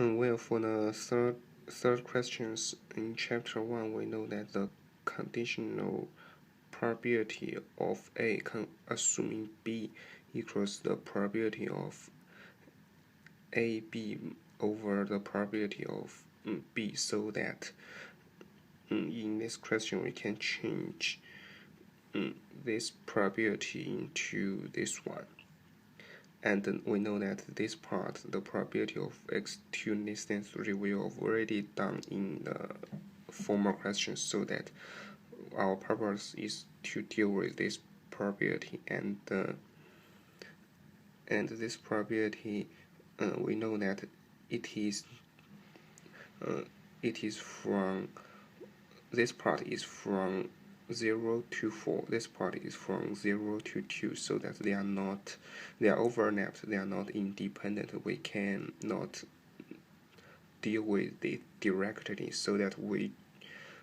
Well, for the third questions in chapter 1, we know that the conditional probability of A assuming B equals the probability of AB over the probability of B, so that in this question we can change this probability into this one. And then we know that this part, the probability of x2 less than 3, we have already done in the former questions, so that our purpose is to deal with this probability, and this probability we know that it is from, this part is from 0 to 4, this part is from 0 to 2, so that they are overlapped, they are not independent. We cannot deal with it directly, so that we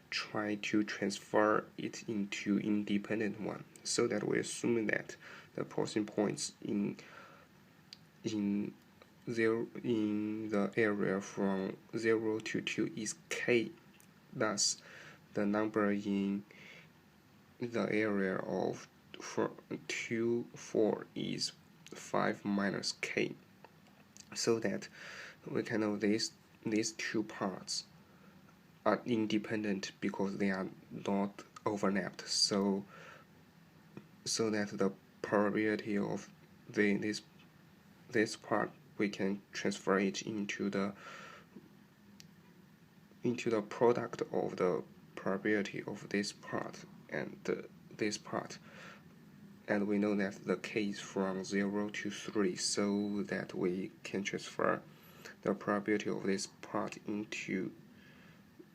try to transfer it into independent one, so that we assume that the crossing points in the area from 0 to 2 is k. Thus, the number in the area of 2, 4 is 5 minus k, so that we can know these two parts are independent because they are not overlapped, so that the probability of this part, we can transfer it into the product of the probability of this part and this part, and we know that the k is from 0 to 3, so that we can transfer the probability of this part into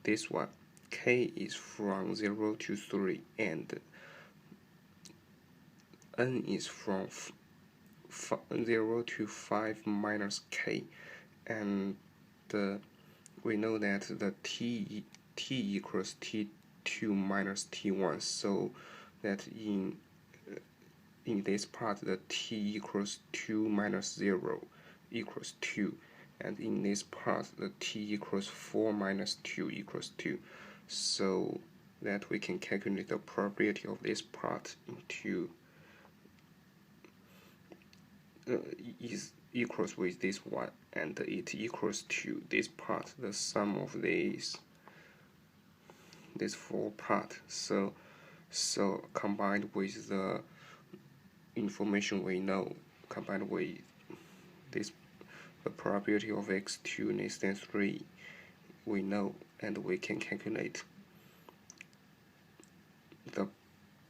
this one. K is from 0 to 3, and n is from 0 to 5 minus k, and we know that the t equals t2 minus t1, so that in this part the t equals 2 minus 0 equals 2, and in this part the t equals 4 minus 2 equals 2, so that we can calculate the probability of this part into is equals with this one, and it equals to this part, the sum of this 4 part. So combined with the information we know, combined with this, the probability of x2 less than 3 we know, and we can calculate the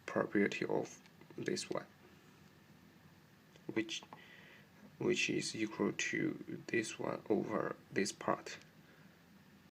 probability of this one, which is equal to this one over this part.